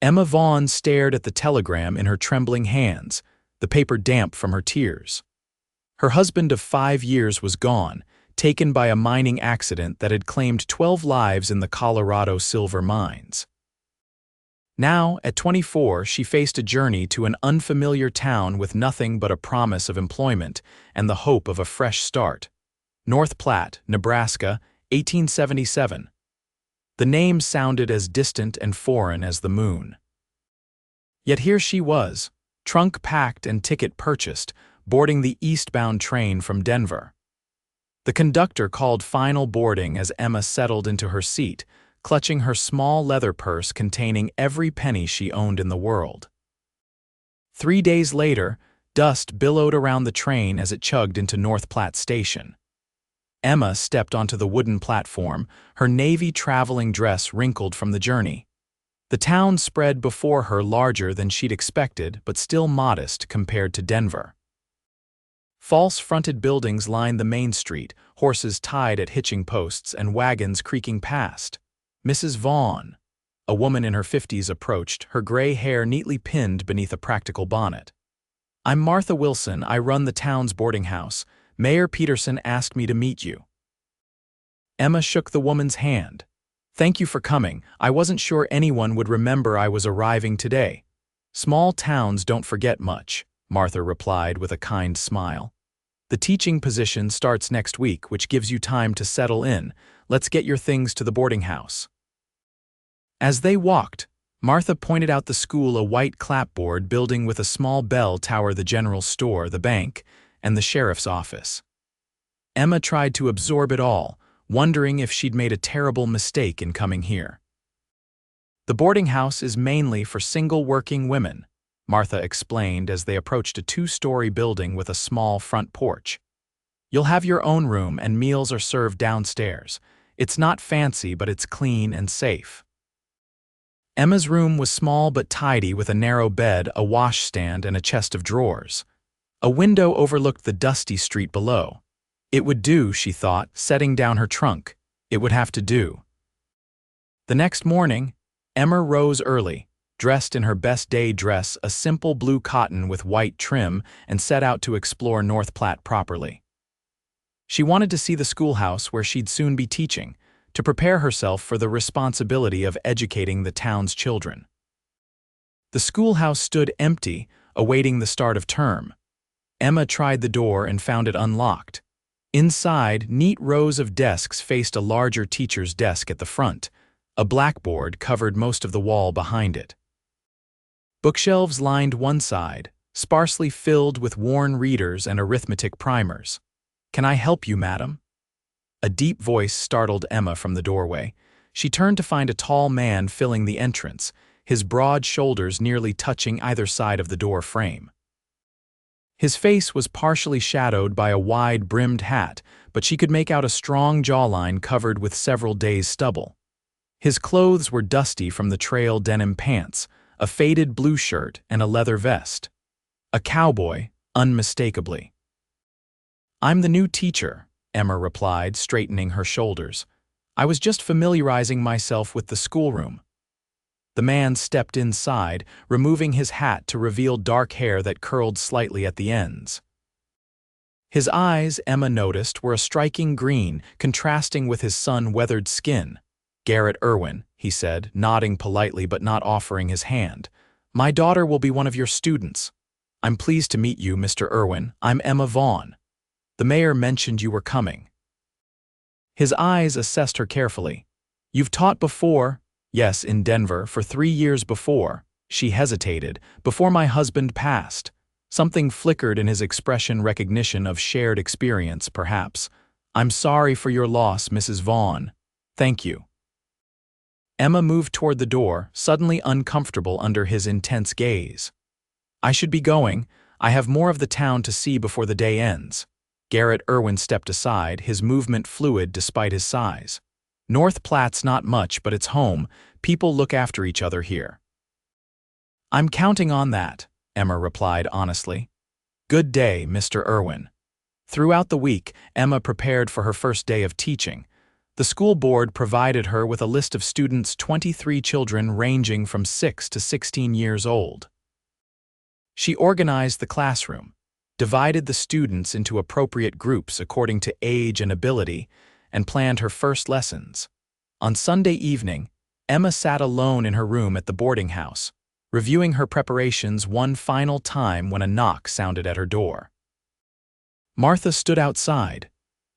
Emma Vaughn stared at the telegram in her trembling hands, the paper damp from her tears. Her husband of 5 years was gone, taken by a mining accident that had claimed 12 lives in the Colorado silver mines. Now, at 24, she faced a journey to an unfamiliar town with nothing but a promise of employment and the hope of a fresh start. North Platte, Nebraska, 1877. The name sounded as distant and foreign as the moon. Yet here she was, trunk packed and ticket purchased, boarding the eastbound train from Denver. The conductor called final boarding as Emma settled into her seat, clutching her small leather purse containing every penny she owned in the world. 3 days later, dust billowed around the train as it chugged into North Platte Station. Emma stepped onto the wooden platform, her navy traveling dress wrinkled from the journey. The town spread before her larger than she'd expected, but still modest compared to Denver. False-fronted buildings lined the main street, horses tied at hitching posts and wagons creaking past. Mrs. Vaughn, a woman in her 50s, approached, her gray hair neatly pinned beneath a practical bonnet. "I'm Martha Wilson. I run the town's boarding house. Mayor Peterson asked me to meet you." Emma shook the woman's hand. "Thank you for coming. I wasn't sure anyone would remember I was arriving today." "Small towns don't forget much," Martha replied with a kind smile. "The teaching position starts next week, which gives you time to settle in. Let's get your things to the boarding house." As they walked, Martha pointed out the school, a white clapboard building with a small bell tower, the general store, the bank, and the sheriff's office. Emma tried to absorb it all, wondering if she'd made a terrible mistake in coming here. "The boarding house is mainly for single working women," Martha explained as they approached a 2-story building with a small front porch. "You'll have your own room and meals are served downstairs. It's not fancy, but it's clean and safe." Emma's room was small but tidy, with a narrow bed, a washstand, and a chest of drawers. A window overlooked the dusty street below. It would do, she thought, setting down her trunk. It would have to do. The next morning, Emma rose early, dressed in her best day dress, a simple blue cotton with white trim, and set out to explore North Platte properly. She wanted to see the schoolhouse where she'd soon be teaching, to prepare herself for the responsibility of educating the town's children. The schoolhouse stood empty, awaiting the start of term. Emma tried the door and found it unlocked. Inside, neat rows of desks faced a larger teacher's desk at the front. A blackboard covered most of the wall behind it. Bookshelves lined one side, sparsely filled with worn readers and arithmetic primers. "Can I help you, madam?" A deep voice startled Emma from the doorway. She turned to find a tall man filling the entrance, his broad shoulders nearly touching either side of the door frame. His face was partially shadowed by a wide-brimmed hat, but she could make out a strong jawline covered with several days' stubble. His clothes were dusty from the trail denim pants, a faded blue shirt, and a leather vest. A cowboy, unmistakably. "I'm the new teacher," Emma replied, straightening her shoulders. "I was just familiarizing myself with the schoolroom." The man stepped inside, removing his hat to reveal dark hair that curled slightly at the ends. His eyes, Emma noticed, were a striking green, contrasting with his sun-weathered skin. "Garrett Irwin," he said, nodding politely but not offering his hand. "My daughter will be one of your students." "I'm pleased to meet you, Mr. Irwin. I'm Emma Vaughn. The mayor mentioned you were coming." His eyes assessed her carefully. "You've taught before?" "Yes, in Denver, for 3 years before." She hesitated. "Before my husband passed." Something flickered in his expression, recognition of shared experience, perhaps. "I'm sorry for your loss, Mrs. Vaughn." "Thank you." Emma moved toward the door, suddenly uncomfortable under his intense gaze. "I should be going. I have more of the town to see before the day ends." Garrett Irwin stepped aside, his movement fluid despite his size. "North Platte's not much, but it's home. People look after each other here." "I'm counting on that," Emma replied honestly. "Good day, Mr. Irwin." Throughout the week, Emma prepared for her first day of teaching. The school board provided her with a list of students' 23 children ranging from 6 to 16 years old. She organized the classroom, divided the students into appropriate groups according to age and ability, and planned her first lessons. On Sunday evening, Emma sat alone in her room at the boarding house, reviewing her preparations one final time when a knock sounded at her door. Martha stood outside.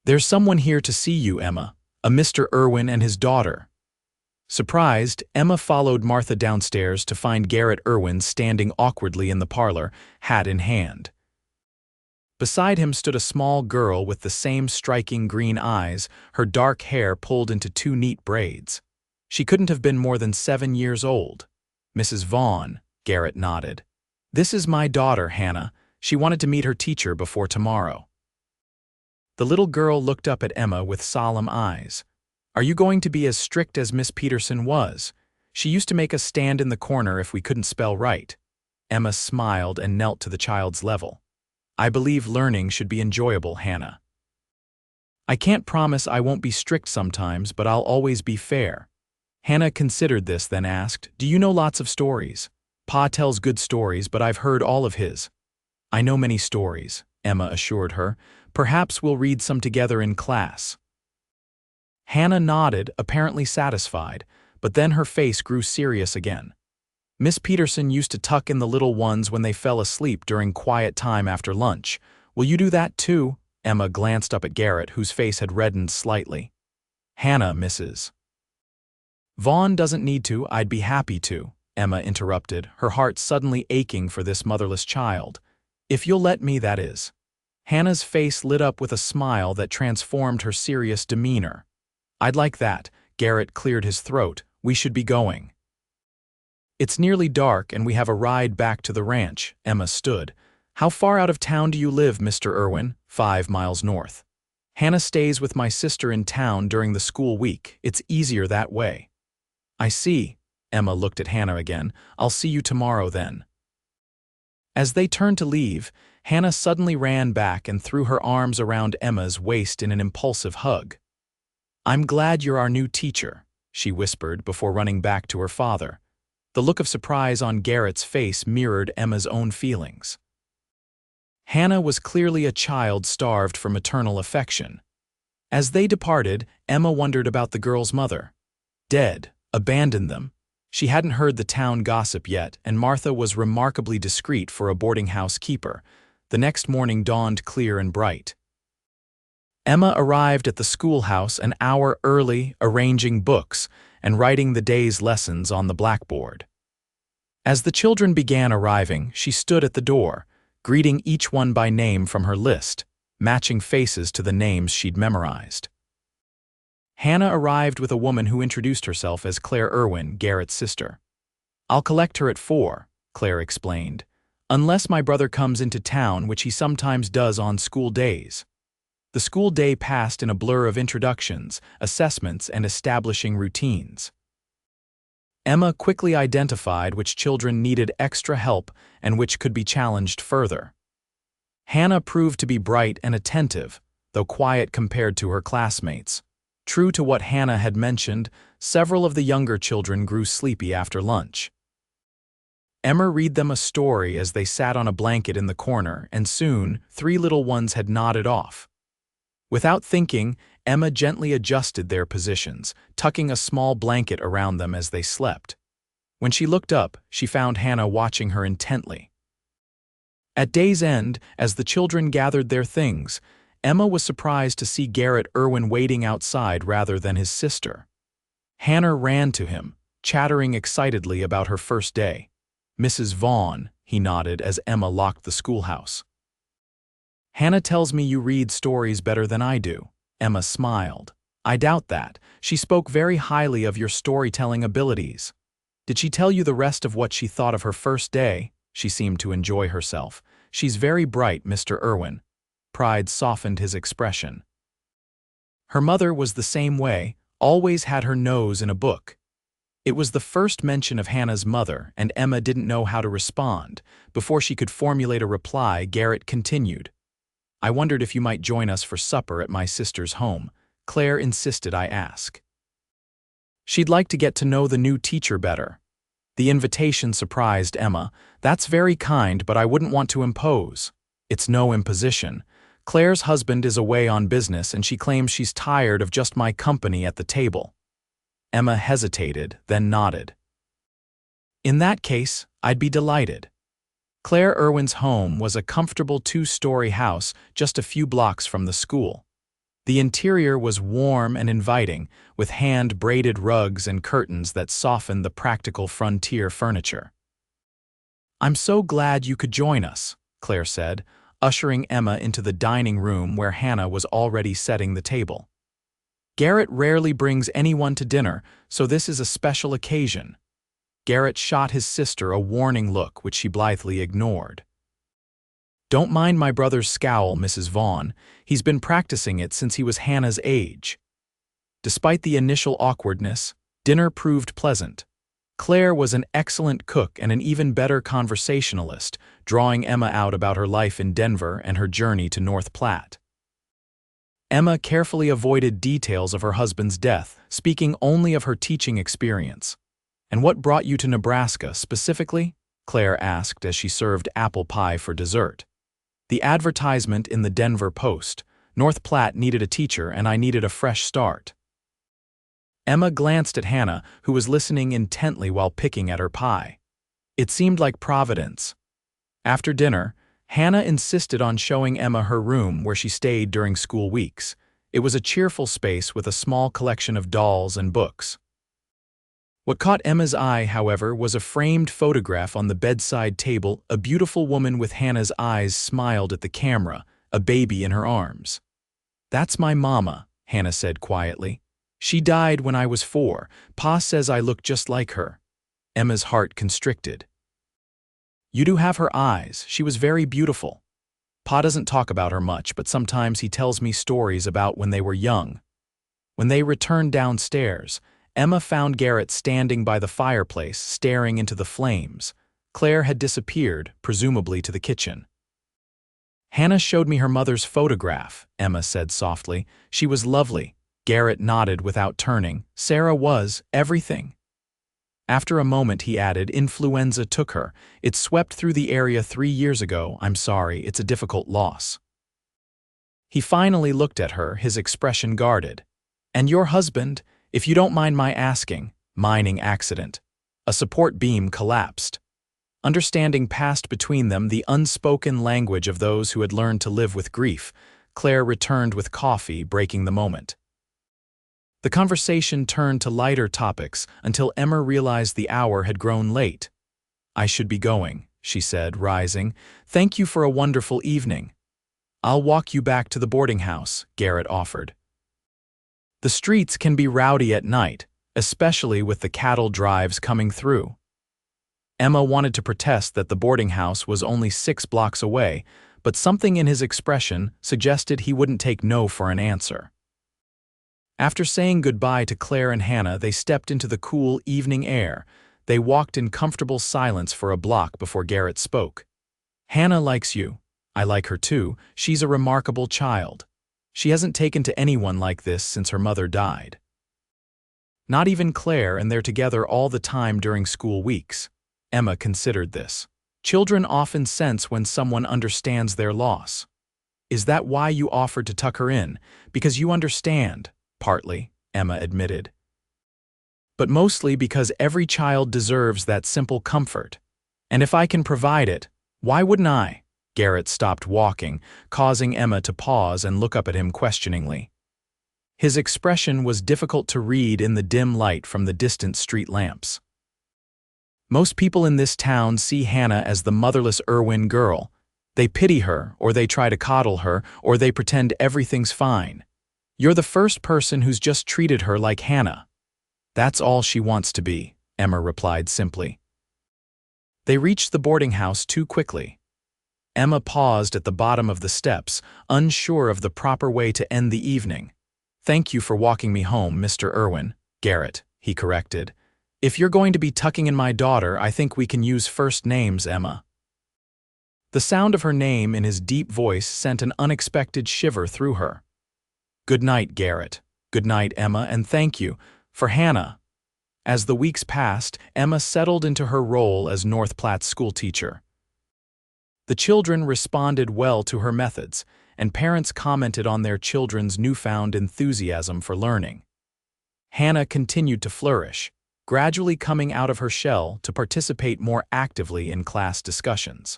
"There's someone here to see you, Emma, a Mr. Irwin and his daughter." Surprised, Emma followed Martha downstairs to find Garrett Irwin standing awkwardly in the parlor, hat in hand. Beside him stood a small girl with the same striking green eyes, her dark hair pulled into two neat braids. She couldn't have been more than 7 years old. "Mrs. Vaughn," Garrett nodded. "This is my daughter, Hannah. She wanted to meet her teacher before tomorrow." The little girl looked up at Emma with solemn eyes. "Are you going to be as strict as Miss Peterson was? She used to make us stand in the corner if we couldn't spell right." Emma smiled and knelt to the child's level. "I believe learning should be enjoyable, Hannah. I can't promise I won't be strict sometimes, but I'll always be fair." Hannah considered this, then asked, "Do you know lots of stories?" "Pa tells good stories, but I've heard all of his." "I know many stories," Emma assured her. "Perhaps we'll read some together in class." Hannah nodded, apparently satisfied, but then her face grew serious again. "Miss Peterson used to tuck in the little ones when they fell asleep during quiet time after lunch. Will you do that too?" Emma glanced up at Garrett, whose face had reddened slightly. "Hannah, Mrs. Vaughn doesn't need to. I'd be happy to," Emma interrupted, her heart suddenly aching for this motherless child. "If you'll let me, that is." Hannah's face lit up with a smile that transformed her serious demeanor. "I'd like that." Garrett cleared his throat. "We should be going." "It's nearly dark and we have a ride back to the ranch." Emma stood. "How far out of town do you live, Mr. Irwin?" 5 miles north. "Hannah stays with my sister in town during the school week. It's easier that way." "I see." Emma looked at Hannah again. "I'll see you tomorrow then." As they turned to leave, Hannah suddenly ran back and threw her arms around Emma's waist in an impulsive hug. "I'm glad you're our new teacher," she whispered before running back to her father. The look of surprise on Garrett's face mirrored Emma's own feelings. Hannah was clearly a child starved for maternal affection. As they departed, Emma wondered about the girl's mother. Dead, abandoned them. She hadn't heard the town gossip yet, and Martha was remarkably discreet for a boarding house keeper. The next morning dawned clear and bright. Emma arrived at the schoolhouse an hour early, arranging books and writing the day's lessons on the blackboard. As the children began arriving, she stood at the door, greeting each one by name from her list, matching faces to the names she'd memorized. Hannah arrived with a woman who introduced herself as Claire Irwin, Garrett's sister. "I'll collect her at 4, Claire explained, "unless my brother comes into town, which he sometimes does on school days." The school day passed in a blur of introductions, assessments, and establishing routines. Emma quickly identified which children needed extra help and which could be challenged further. Hannah proved to be bright and attentive, though quiet compared to her classmates. True to what Hannah had mentioned, several of the younger children grew sleepy after lunch. Emma read them a story as they sat on a blanket in the corner, and soon 3 little ones had nodded off. Without thinking, Emma gently adjusted their positions, tucking a small blanket around them as they slept. When she looked up, she found Hannah watching her intently. At day's end, as the children gathered their things, Emma was surprised to see Garrett Irwin waiting outside rather than his sister. Hannah ran to him, chattering excitedly about her first day. "Mrs. Vaughn," he nodded as Emma locked the schoolhouse. "Hannah tells me you read stories better than I do." Emma smiled. "I doubt that. She spoke very highly of your storytelling abilities." "Did she tell you the rest of what she thought of her first day?" She seemed to enjoy herself. "She's very bright, Mr. Irwin." Pride softened his expression. Her mother was the same way, always had her nose in a book. It was the first mention of Hannah's mother, and Emma didn't know how to respond. Before she could formulate a reply, Garrett continued. "I wondered if you might join us for supper at my sister's home. Claire insisted I ask. She'd like to get to know the new teacher better. The invitation surprised Emma. That's very kind, but I wouldn't want to impose. It's no imposition. Claire's husband is away on business and she claims she's tired of just my company at the table. Emma hesitated, then nodded. In that case, I'd be delighted. Claire Irwin's home was a comfortable two-story house just a few blocks from the school. The interior was warm and inviting, with hand-braided rugs and curtains that softened the practical frontier furniture. I'm so glad you could join us, Claire said, ushering Emma into the dining room where Hannah was already setting the table. Garrett rarely brings anyone to dinner, so this is a special occasion. Garrett shot his sister a warning look, which she blithely ignored. Don't mind my brother's scowl, Mrs. Vaughn. He's been practicing it since he was Hannah's age. Despite the initial awkwardness, dinner proved pleasant. Claire was an excellent cook and an even better conversationalist, drawing Emma out about her life in Denver and her journey to North Platte. Emma carefully avoided details of her husband's death, speaking only of her teaching experience. And what brought you to Nebraska specifically? Claire asked as she served apple pie for dessert. The advertisement in the Denver Post. North Platte needed a teacher and I needed a fresh start. Emma glanced at Hannah, who was listening intently while picking at her pie. It seemed like Providence. After dinner, Hannah insisted on showing Emma her room where she stayed during school weeks. It was a cheerful space with a small collection of dolls and books. What caught Emma's eye, however, was a framed photograph on the bedside table. A beautiful woman with Hannah's eyes smiled at the camera, a baby in her arms. That's my mama, Hannah said quietly. She died when I was 4. Pa says I look just like her. Emma's heart constricted. You do have her eyes. She was very beautiful. Pa doesn't talk about her much, but sometimes he tells me stories about when they were young. When they returned downstairs, Emma found Garrett standing by the fireplace, staring into the flames. Claire had disappeared, presumably to the kitchen. Hannah showed me her mother's photograph, Emma said softly. She was lovely. Garrett nodded without turning. Sarah was everything. After a moment, he added, influenza took her. It swept through the area 3 years ago. I'm sorry, it's a difficult loss. He finally looked at her, his expression guarded. And your husband? If you don't mind my asking, mining accident. A support beam collapsed. Understanding passed between them, the unspoken language of those who had learned to live with grief. Claire returned with coffee, breaking the moment. The conversation turned to lighter topics until Emma realized the hour had grown late. I should be going, she said, rising. Thank you for a wonderful evening. I'll walk you back to the boarding house, Garrett offered. The streets can be rowdy at night, especially with the cattle drives coming through. Emma wanted to protest that the boarding house was only 6 blocks away, but something in his expression suggested he wouldn't take no for an answer. After saying goodbye to Claire and Hannah, they stepped into the cool evening air. They walked in comfortable silence for a block before Garrett spoke. Hannah likes you. I like her too. She's a remarkable child. She hasn't taken to anyone like this since her mother died. Not even Claire, and they're together all the time during school weeks. Emma considered this. Children often sense when someone understands their loss. Is that why you offered to tuck her in? Because you understand, partly, Emma admitted. But mostly because every child deserves that simple comfort. And if I can provide it, why wouldn't I? Garrett stopped walking, causing Emma to pause and look up at him questioningly. His expression was difficult to read in the dim light from the distant street lamps. Most people in this town see Hannah as the motherless Irwin girl. They pity her, or they try to coddle her, or they pretend everything's fine. You're the first person who's just treated her like Hannah. That's all she wants to be, Emma replied simply. They reached the boarding house too quickly. Emma paused at the bottom of the steps, unsure of the proper way to end the evening. Thank you for walking me home, Mr. Irwin. Garrett, he corrected. If you're going to be tucking in my daughter, I think we can use first names, Emma. The sound of her name in his deep voice sent an unexpected shiver through her. Good night, Garrett. Good night, Emma, and thank you for Hannah. As the weeks passed, Emma settled into her role as North Platte schoolteacher. The children responded well to her methods, and parents commented on their children's newfound enthusiasm for learning. Hannah continued to flourish, gradually coming out of her shell to participate more actively in class discussions.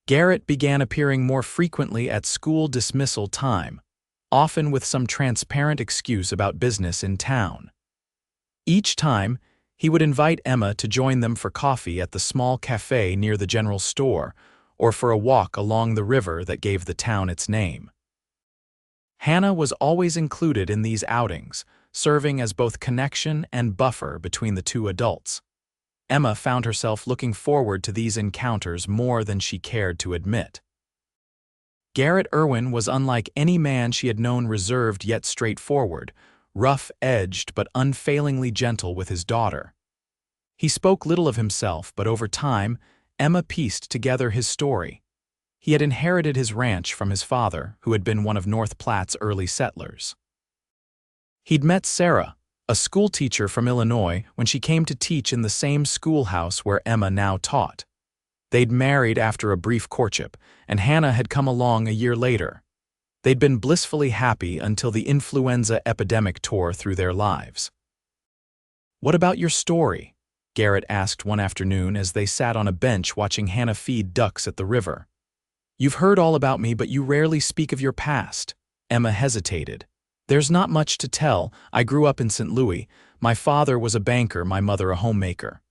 Garrett began appearing more frequently at school dismissal time, often with some transparent excuse about business in town. Each time, he would invite Emma to join them for coffee at the small cafe near the general store, or for a walk along the river that gave the town its name. Hannah was always included in these outings, serving as both connection and buffer between the two adults. Emma found herself looking forward to these encounters more than she cared to admit. Garrett Irwin was unlike any man she had known, reserved yet straightforward, rough-edged but unfailingly gentle with his daughter. He spoke little of himself, but over time, Emma pieced together his story. He had inherited his ranch from his father, who had been one of North Platte's early settlers. He'd met Sarah, a schoolteacher from Illinois, when she came to teach in the same schoolhouse where Emma now taught. They'd married after a brief courtship, and Hannah had come along a year later. They'd been blissfully happy until the influenza epidemic tore through their lives. "What about your story?" Garrett asked one afternoon as they sat on a bench watching Hannah feed ducks at the river. "You've heard all about me, but you rarely speak of your past." Emma hesitated. "There's not much to tell. I grew up in St. Louis. My father was a banker, my mother a homemaker.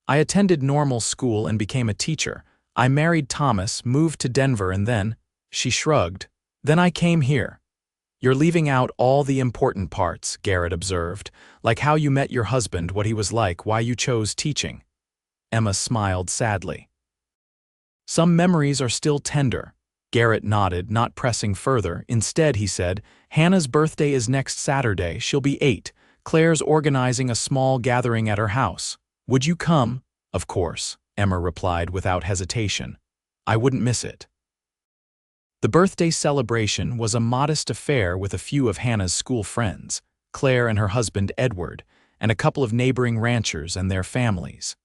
I attended normal school and became a teacher. I married Thomas, moved to Denver, and then," she shrugged, "then I came here." "You're leaving out all the important parts," Garrett observed, "like how you met your husband, what he was like, why you chose teaching." Emma smiled sadly. "Some memories are still tender." Garrett nodded, not pressing further. Instead, he said, "Hannah's birthday is next Saturday. She'll be 8. Claire's organizing a small gathering at her house. Would you come?" "Of course," Emma replied without hesitation. "I wouldn't miss it." The birthday celebration was a modest affair with a few of Hannah's school friends, Claire and her husband Edward, and a couple of neighboring ranchers and their families.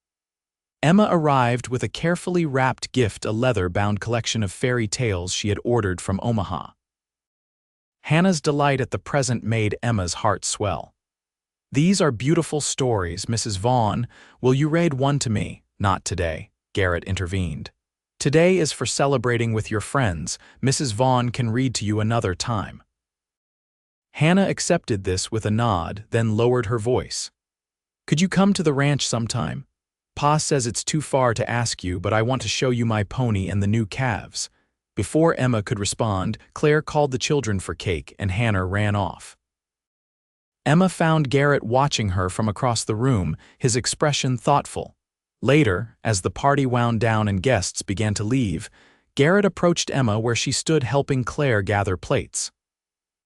Emma arrived with a carefully wrapped gift, a leather-bound collection of fairy tales she had ordered from Omaha. Hannah's delight at the present made Emma's heart swell. "These are beautiful stories, Mrs. Vaughn. Will you read one to me?" "Not today," Garrett intervened. "Today is for celebrating with your friends. Mrs. Vaughn can read to you another time." Hannah accepted this with a nod, then lowered her voice. "Could you come to the ranch sometime? Pa says it's too far to ask you, but I want to show you my pony and the new calves." Before Emma could respond, Claire called the children for cake, and Hannah ran off. Emma found Garrett watching her from across the room, his expression thoughtful. Later, as the party wound down and guests began to leave, Garrett approached Emma where she stood helping Claire gather plates.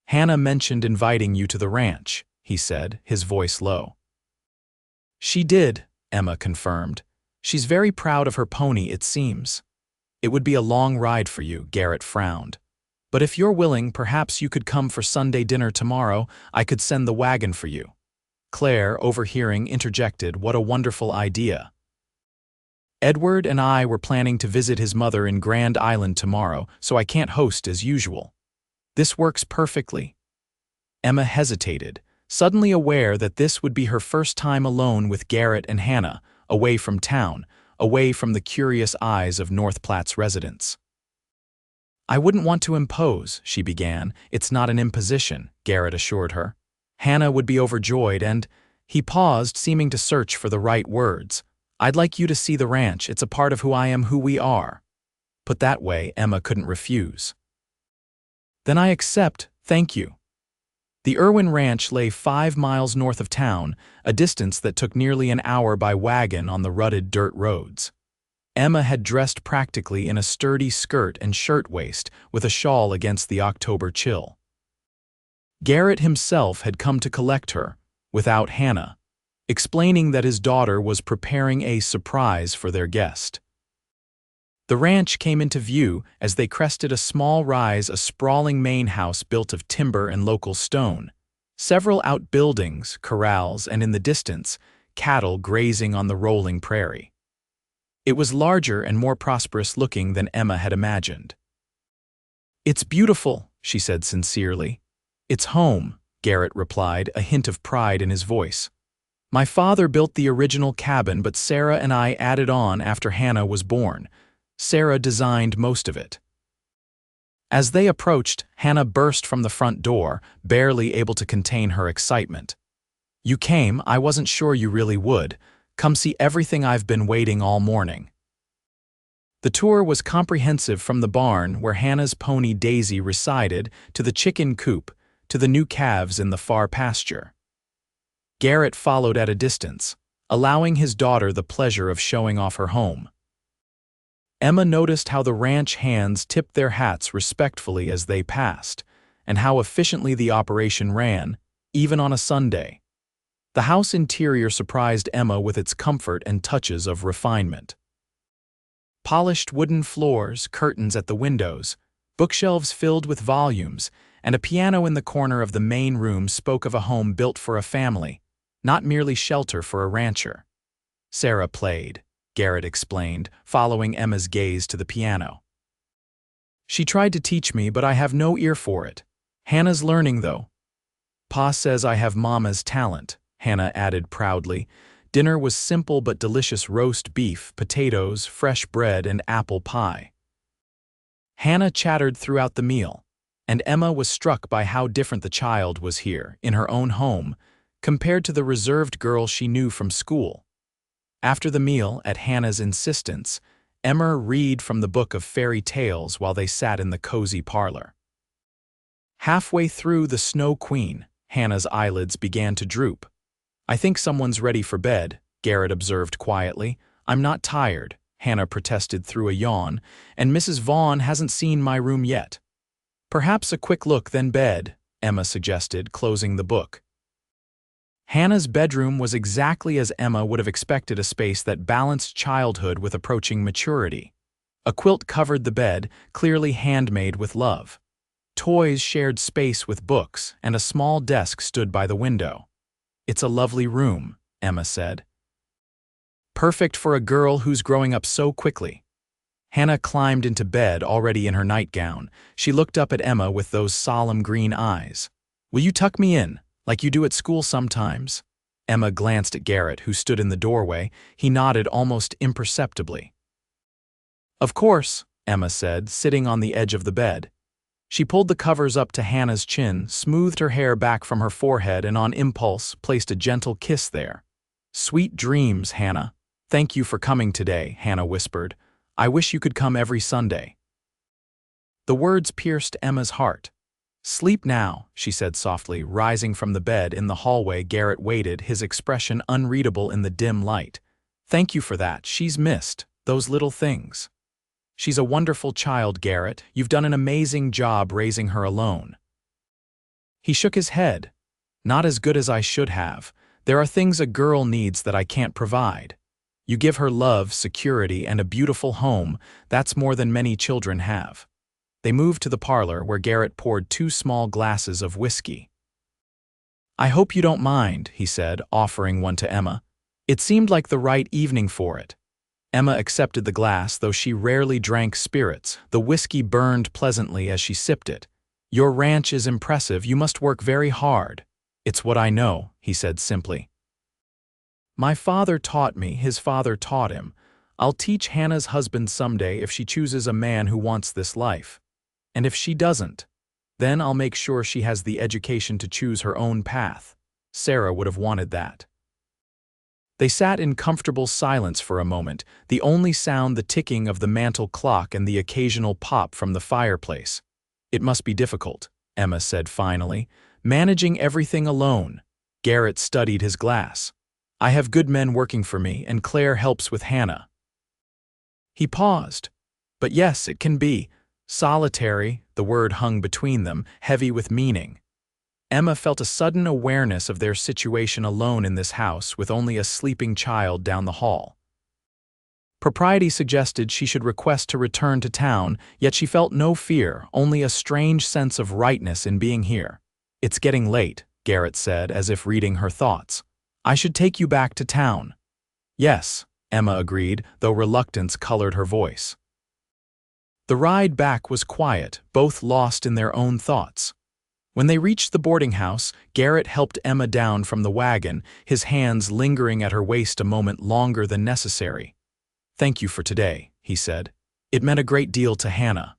"Hannah mentioned inviting you to the ranch," he said, his voice low. "She did," Emma confirmed. "She's very proud of her pony, it seems." "It would be a long ride for you," Garrett frowned. "But if you're willing, perhaps you could come for Sunday dinner tomorrow. I could send the wagon for you." Claire, overhearing, interjected, "What a wonderful idea. Edward and I were planning to visit his mother in Grand Island tomorrow, so I can't host as usual." "This works perfectly." Emma hesitated, suddenly aware that this would be her first time alone with Garrett and Hannah, away from town, away from the curious eyes of North Platte's residents. "I wouldn't want to impose," she began. "It's not an imposition," Garrett assured her. "Hannah would be overjoyed and—" He paused, seeming to search for the right words. "I'd like you to see the ranch. It's a part of who I am, who we are." Put that way, Emma couldn't refuse. "Then I accept, thank you." The Irwin Ranch lay 5 miles north of town, a distance that took nearly an hour by wagon on the rutted dirt roads. Emma had dressed practically in a sturdy skirt and shirtwaist with a shawl against the October chill. Garrett himself had come to collect her, without Hannah, explaining that his daughter was preparing a surprise for their guest. The ranch came into view as they crested a small rise, a sprawling main house built of timber and local stone. Several outbuildings, corrals, and in the distance, cattle grazing on the rolling prairie. It was larger and more prosperous-looking than Emma had imagined. "It's beautiful," she said sincerely. "It's home," Garrett replied, a hint of pride in his voice. "My father built the original cabin, but Sarah and I added on after Hannah was born. Sarah designed most of it." As they approached, Hannah burst from the front door, barely able to contain her excitement. "You came, I wasn't sure you really would. Come see everything I've been waiting all morning." The tour was comprehensive, from the barn where Hannah's pony Daisy resided, to the chicken coop, to the new calves in the far pasture. Garrett followed at a distance, allowing his daughter the pleasure of showing off her home. Emma noticed how the ranch hands tipped their hats respectfully as they passed, and how efficiently the operation ran, even on a Sunday. The house interior surprised Emma with its comfort and touches of refinement. Polished wooden floors, curtains at the windows, bookshelves filled with volumes, and a piano in the corner of the main room spoke of a home built for a family, not merely shelter for a rancher. "Sarah played," Garrett explained, following Emma's gaze to the piano. "She tried to teach me, but I have no ear for it. Hannah's learning, though. Pa says I have Mama's talent," Hannah added proudly. Dinner was simple but delicious: roast beef, potatoes, fresh bread, and apple pie. Hannah chattered throughout the meal, and Emma was struck by how different the child was here, in her own home, compared to the reserved girl she knew from school. After the meal, at Hannah's insistence, Emma read from the book of fairy tales while they sat in the cozy parlor. Halfway through The Snow Queen, Hannah's eyelids began to droop. "I think someone's ready for bed," Garrett observed quietly. "I'm not tired," Hannah protested through a yawn, "and Mrs. Vaughn hasn't seen my room yet." "Perhaps a quick look, then bed," Emma suggested, closing the book. Hannah's bedroom was exactly as Emma would have expected, a space that balanced childhood with approaching maturity. A quilt covered the bed, clearly handmade with love. Toys shared space with books, and a small desk stood by the window. "It's a lovely room," Emma said. "Perfect for a girl who's growing up so quickly." Hannah climbed into bed, already in her nightgown. She looked up at Emma with those solemn green eyes. "Will you tuck me in, like you do at school sometimes?" Emma glanced at Garrett, who stood in the doorway. He nodded almost imperceptibly. "Of course," Emma said, sitting on the edge of the bed. She pulled the covers up to Hannah's chin, smoothed her hair back from her forehead, and on impulse placed a gentle kiss there. "Sweet dreams, Hannah. Thank you for coming today," Hannah whispered. "I wish you could come every Sunday." The words pierced Emma's heart. "Sleep now," she said softly, rising from the bed. In the hallway, Garrett waited, his expression unreadable in the dim light. "Thank you for that. She's missed those little things." "She's a wonderful child, Garrett. You've done an amazing job raising her alone." He shook his head. "Not as good as I should have. There are things a girl needs that I can't provide. You give her love, security, and a beautiful home. That's more than many children have." They moved to the parlor, where Garrett poured 2 small glasses of whiskey. "I hope you don't mind," he said, offering one to Emma. It seemed like the right evening for it. Emma accepted the glass, though she rarely drank spirits. The whiskey burned pleasantly as she sipped it. "Your ranch is impressive. You must work very hard." "It's what I know," he said simply. "My father taught me, his father taught him. I'll teach Hannah's husband someday if she chooses a man who wants this life. And if she doesn't, then I'll make sure she has the education to choose her own path. Sarah would have wanted that." They sat in comfortable silence for a moment, the only sound the ticking of the mantel clock and the occasional pop from the fireplace. "It must be difficult," Emma said finally, "managing everything alone." Garrett studied his glass. "I have good men working for me, and Claire helps with Hannah." He paused. "But yes, it can be solitary," the word hung between them, heavy with meaning. Emma felt a sudden awareness of their situation alone in this house, with only a sleeping child down the hall. Propriety suggested she should request to return to town, yet she felt no fear, only a strange sense of rightness in being here. "It's getting late," Garrett said, as if reading her thoughts. "I should take you back to town." "Yes," Emma agreed, though reluctance colored her voice. The ride back was quiet, both lost in their own thoughts. When they reached the boarding house, Garrett helped Emma down from the wagon, his hands lingering at her waist a moment longer than necessary. "Thank you for today," he said. "It meant a great deal to Hannah."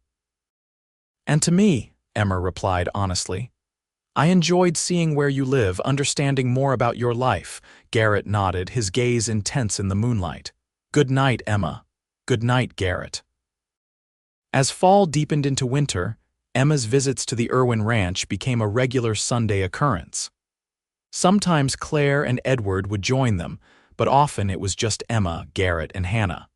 "And to me," Emma replied honestly. "I enjoyed seeing where you live, understanding more about your life." Garrett nodded, his gaze intense in the moonlight. "Good night, Emma." "Good night, Garrett." As fall deepened into winter, Emma's visits to the Irwin ranch became a regular Sunday occurrence. Sometimes Claire and Edward would join them, but often it was just Emma, Garrett, and Hannah.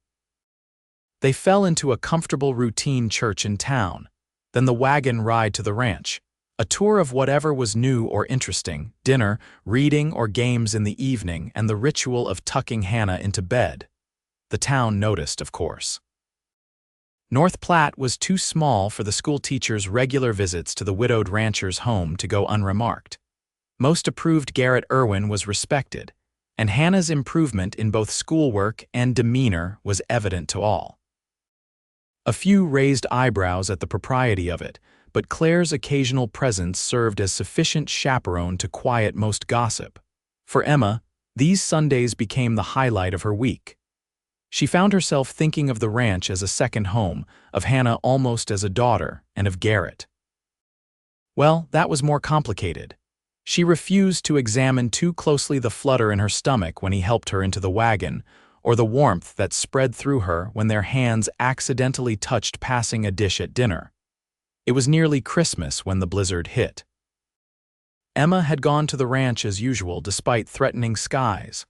They fell into a comfortable routine: church in town, then the wagon ride to the ranch, a tour of whatever was new or interesting, dinner, reading, or games in the evening, and the ritual of tucking Hannah into bed. The town noticed, of course. North Platte was too small for the schoolteacher's regular visits to the widowed rancher's home to go unremarked. Most approved Garrett Irwin was respected, and Hannah's improvement in both schoolwork and demeanor was evident to all. A few raised eyebrows at the propriety of it, but Claire's occasional presence served as sufficient chaperone to quiet most gossip. For Emma, these Sundays became the highlight of her week. She found herself thinking of the ranch as a second home, of Hannah almost as a daughter, and of Garrett. Well, that was more complicated. She refused to examine too closely the flutter in her stomach when he helped her into the wagon, or the warmth that spread through her when their hands accidentally touched passing a dish at dinner. It was nearly Christmas when the blizzard hit. Emma had gone to the ranch as usual despite threatening skies.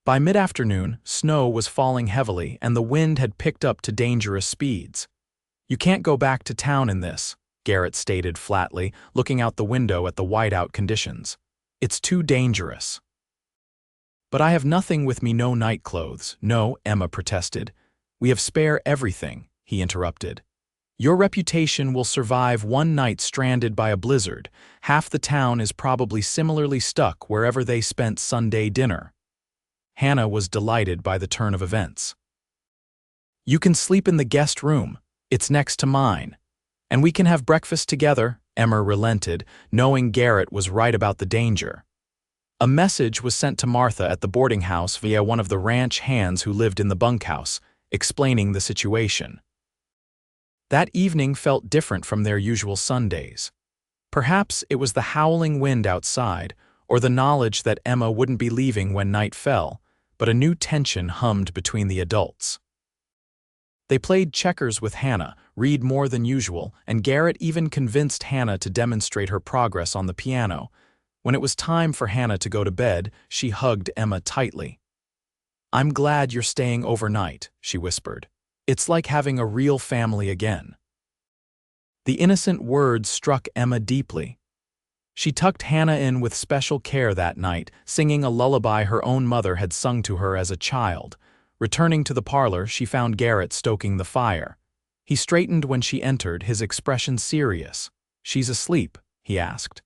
By mid-afternoon, snow was falling heavily and the wind had picked up to dangerous speeds. "You can't go back to town in this," Garrett stated flatly, looking out the window at the whiteout conditions. "It's too dangerous." "But I have nothing with me, no night clothes." "No," Emma protested. "We have spare everything," he interrupted. "Your reputation will survive one night stranded by a blizzard. Half the town is probably similarly stuck wherever they spent Sunday dinner." Hannah was delighted by the turn of events. "You can sleep in the guest room. It's next to mine. And we can have breakfast together," Emma relented, knowing Garrett was right about the danger. A message was sent to Martha at the boarding house via one of the ranch hands who lived in the bunkhouse, explaining the situation. That evening felt different from their usual Sundays. Perhaps it was the howling wind outside, or the knowledge that Emma wouldn't be leaving when night fell, but a new tension hummed between the adults. They played checkers with Hannah, read more than usual, and Garrett even convinced Hannah to demonstrate her progress on the piano. When it was time for Hannah to go to bed, she hugged Emma tightly. "I'm glad you're staying overnight," she whispered. "It's like having a real family again." The innocent words struck Emma deeply. She tucked Hannah in with special care that night, singing a lullaby her own mother had sung to her as a child. Returning to the parlor, she found Garrett stoking the fire. He straightened when she entered, his expression serious. "She's asleep?" he asked.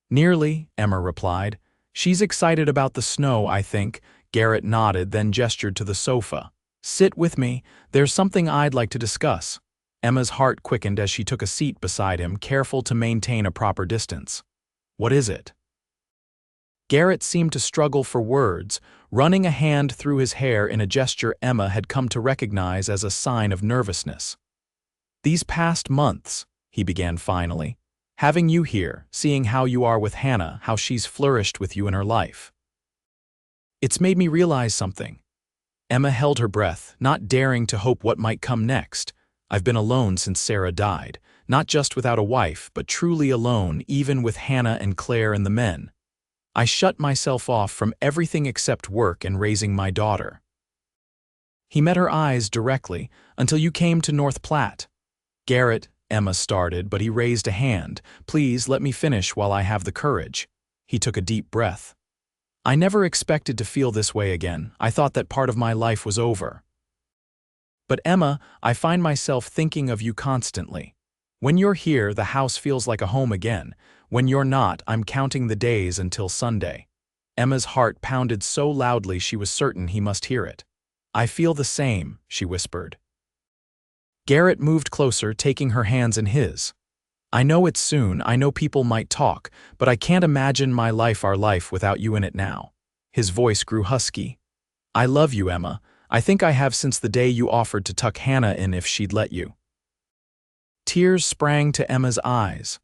"Nearly," Emma replied. "She's excited about the snow, I think." Garrett nodded, then gestured to the sofa. "Sit with me. There's something I'd like to discuss." Emma's heart quickened as she took a seat beside him, careful to maintain a proper distance. "What is it?" Garrett seemed to struggle for words, running a hand through his hair in a gesture Emma had come to recognize as a sign of nervousness. "These past months," he began finally, "having you here, seeing how you are with Hannah, how she's flourished with you in her life. It's made me realize something." Emma held her breath, not daring to hope what might come next. "I've been alone since Sarah died, not just without a wife, but truly alone, even with Hannah and Claire and the men. I shut myself off from everything except work and raising my daughter." He met her eyes directly, "Until you came to North Platte." "Garrett," Emma started, but he raised a hand. "Please let me finish while I have the courage." He took a deep breath. "I never expected to feel this way again. I thought that part of my life was over." But Emma, I find myself thinking of you constantly. When you're here, the house feels like a home again. When you're not, I'm counting the days until Sunday." Emma's heart pounded so loudly she was certain he must hear it. "I feel the same," she whispered. Garrett moved closer, taking her hands in his. "I know it's soon, I know people might talk, but I can't imagine our life without you in it now." His voice grew husky. "I love you, Emma. I think I have since the day you offered to tuck Hannah in if she'd let you." Tears sprang to Emma's eyes.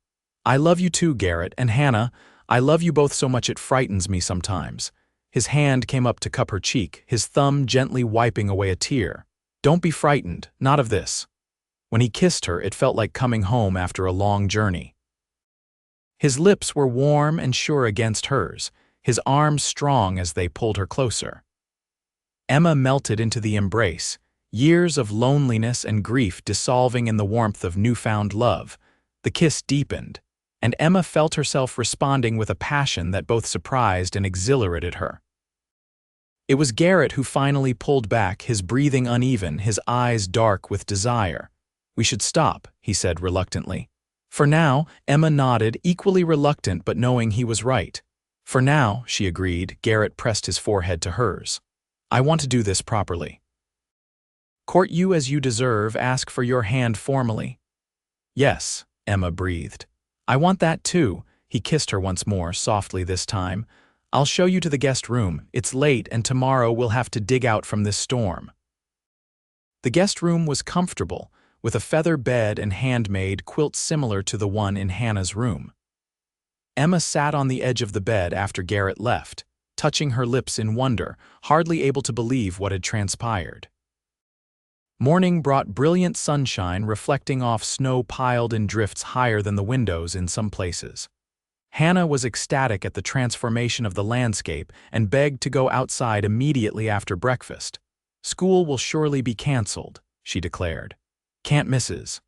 "I love you too, Garrett, and Hannah. I love you both so much it frightens me sometimes." His hand came up to cup her cheek, his thumb gently wiping away a tear. "Don't be frightened, not of this." When he kissed her, it felt like coming home after a long journey. His lips were warm and sure against hers, his arms strong as they pulled her closer. Emma melted into the embrace, years of loneliness and grief dissolving in the warmth of newfound love. The kiss deepened, and Emma felt herself responding with a passion that both surprised and exhilarated her. It was Garrett who finally pulled back, his breathing uneven, his eyes dark with desire. "We should stop," he said reluctantly. "For now," Emma nodded, equally reluctant but knowing he was right. "For now," she agreed. Garrett pressed his forehead to hers. "I want to do this properly. Court you as you deserve, ask for your hand formally." "Yes," Emma breathed. "I want that too." He kissed her once more, softly this time. "I'll show you to the guest room. It's late and tomorrow we'll have to dig out from this storm." The guest room was comfortable, with a feather bed and handmade quilt similar to the one in Hannah's room. Emma sat on the edge of the bed after Garrett left, touching her lips in wonder, hardly able to believe what had transpired. Morning brought brilliant sunshine reflecting off snow piled in drifts higher than the windows in some places. Hannah was ecstatic at the transformation of the landscape and begged to go outside immediately after breakfast. "School will surely be canceled," she declared. "Can't Mrs.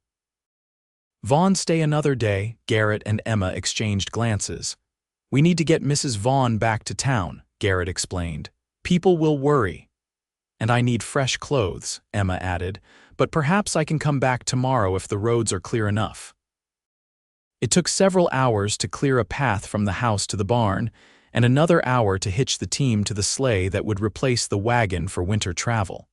Vaughn stay another day?" Garrett and Emma exchanged glances. "We need to get Mrs. Vaughn back to town," Garrett explained. "People will worry." "And I need fresh clothes," Emma added, "but perhaps I can come back tomorrow if the roads are clear enough." It took several hours to clear a path from the house to the barn, and another hour to hitch the team to the sleigh that would replace the wagon for winter travel.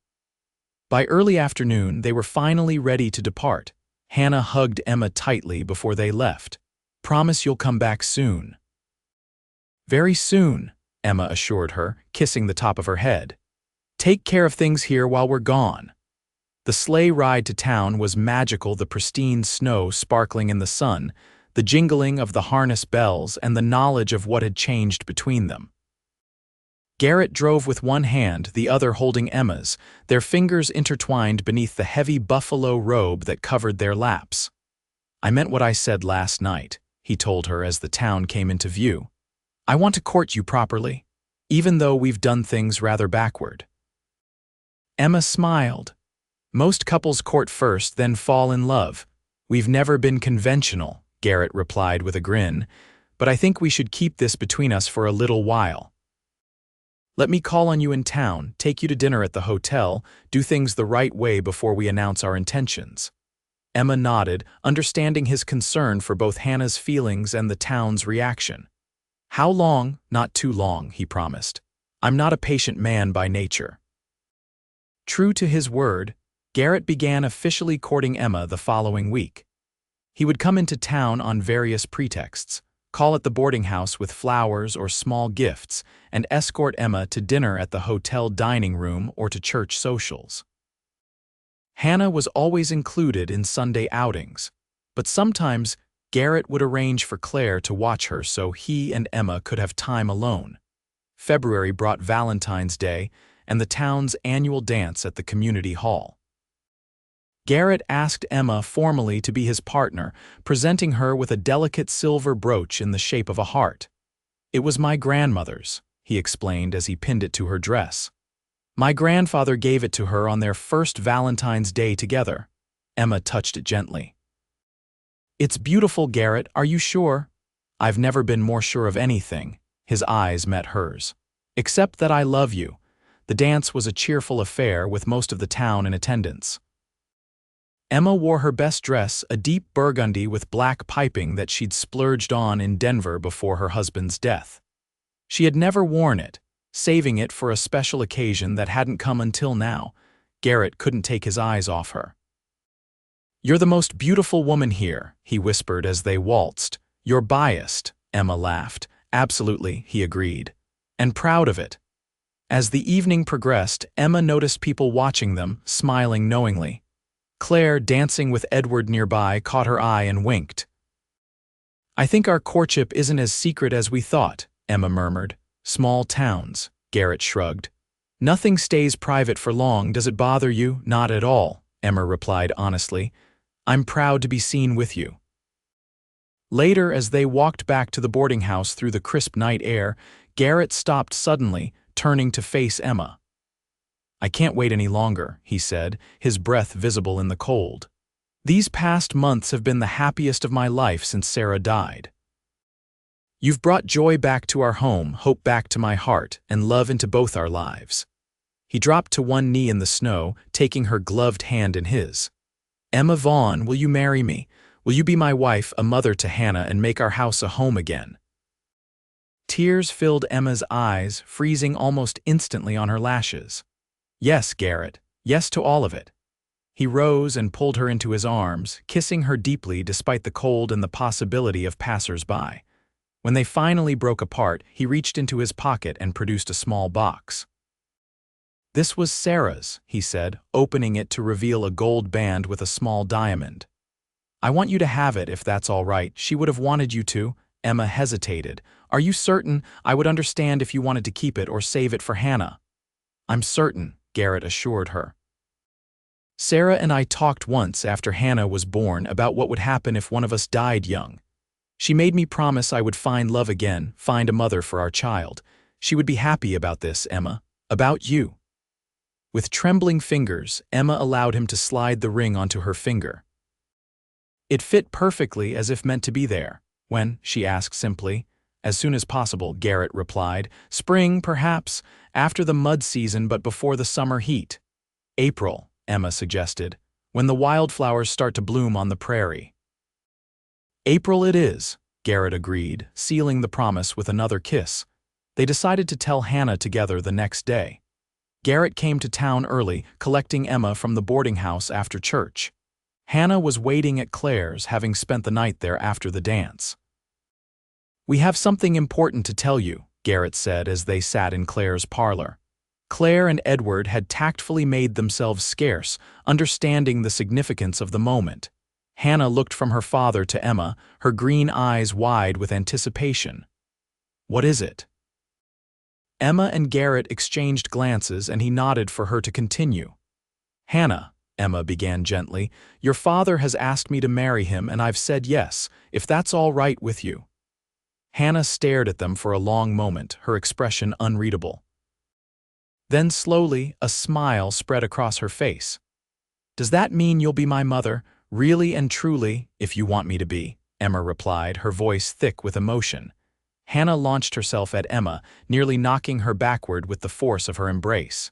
By early afternoon, they were finally ready to depart. Hannah hugged Emma tightly before they left. "Promise you'll come back soon." "Very soon," Emma assured her, kissing the top of her head. "Take care of things here while we're gone." The sleigh ride to town was magical, the pristine snow sparkling in the sun, the jingling of the harness bells, and the knowledge of what had changed between them. Garrett drove with one hand, the other holding Emma's, their fingers intertwined beneath the heavy buffalo robe that covered their laps. "I meant what I said last night," he told her as the town came into view. "I want to court you properly, even though we've done things rather backward." Emma smiled. "Most couples court first, then fall in love. We've never been conventional," Garrett replied with a grin, "but I think we should keep this between us for a little while. Let me call on you in town, take you to dinner at the hotel, do things the right way before we announce our intentions." Emma nodded, understanding his concern for both Hannah's feelings and the town's reaction. "How long?" "Not too long," he promised. "I'm not a patient man by nature." True to his word, Garrett began officially courting Emma the following week. He would come into town on various pretexts, call at the boarding house with flowers or small gifts, and escort Emma to dinner at the hotel dining room or to church socials. Hannah was always included in Sunday outings, but sometimes Garrett would arrange for Claire to watch her so he and Emma could have time alone. February brought Valentine's Day and the town's annual dance at the community hall. Garrett asked Emma formally to be his partner, presenting her with a delicate silver brooch in the shape of a heart. "It was my grandmother's," he explained as he pinned it to her dress. "My grandfather gave it to her on their first Valentine's Day together." Emma touched it gently. "It's beautiful, Garrett, are you sure?" "I've never been more sure of anything." His eyes met hers. "Except that I love you." The dance was a cheerful affair with most of the town in attendance. Emma wore her best dress, a deep burgundy with black piping that she'd splurged on in Denver before her husband's death. She had never worn it, saving it for a special occasion that hadn't come until now. Garrett couldn't take his eyes off her. "You're the most beautiful woman here," he whispered as they waltzed. "You're biased," Emma laughed. "Absolutely," he agreed. "And proud of it." As the evening progressed, Emma noticed people watching them, smiling knowingly. Claire, dancing with Edward nearby, caught her eye and winked. "I think our courtship isn't as secret as we thought," Emma murmured. "Small towns," Garrett shrugged. "Nothing stays private for long, does it bother you?" "Not at all," Emma replied honestly. "I'm proud to be seen with you." Later, as they walked back to the boarding house through the crisp night air, Garrett stopped suddenly, turning to face Emma. "I can't wait any longer," he said, his breath visible in the cold. "These past months have been the happiest of my life since Sarah died. You've brought joy back to our home, hope back to my heart, and love into both our lives." He dropped to one knee in the snow, taking her gloved hand in his. "Emma Vaughn, will you marry me? Will you be my wife, a mother to Hannah, and make our house a home again?" Tears filled Emma's eyes, freezing almost instantly on her lashes. "Yes, Garrett, yes to all of it." He rose and pulled her into his arms, kissing her deeply despite the cold and the possibility of passers-by. When they finally broke apart, he reached into his pocket and produced a small box. "This was Sarah's," he said, opening it to reveal a gold band with a small diamond. "I want you to have it if that's all right. She would have wanted you to." Emma hesitated. "Are you certain? I would understand if you wanted to keep it or save it for Hannah." "I'm certain," Garrett assured her. "Sarah and I talked once after Hannah was born about what would happen if one of us died young. She made me promise I would find love again, find a mother for our child. She would be happy about this, Emma. About you." With trembling fingers, Emma allowed him to slide the ring onto her finger. It fit perfectly as if meant to be there. "When?" she asked simply. "As soon as possible," Garrett replied. "Spring, perhaps, after the mud season but before the summer heat." "April," Emma suggested, "when the wildflowers start to bloom on the prairie." "April it is," Garrett agreed, sealing the promise with another kiss. They decided to tell Hannah together the next day. Garrett came to town early, collecting Emma from the boarding house after church. Hannah was waiting at Claire's, having spent the night there after the dance. "We have something important to tell you," Garrett said as they sat in Claire's parlor. Claire and Edward had tactfully made themselves scarce, understanding the significance of the moment. Hannah looked from her father to Emma, her green eyes wide with anticipation. "What is it?" Emma and Garrett exchanged glances and he nodded for her to continue. "Hannah," Emma began gently, "your father has asked me to marry him and I've said yes, if that's all right with you." Hannah stared at them for a long moment, her expression unreadable. Then slowly, a smile spread across her face. "Does that mean you'll be my mother, really and truly, if you want me to be?" Emma replied, her voice thick with emotion. Hannah launched herself at Emma, nearly knocking her backward with the force of her embrace.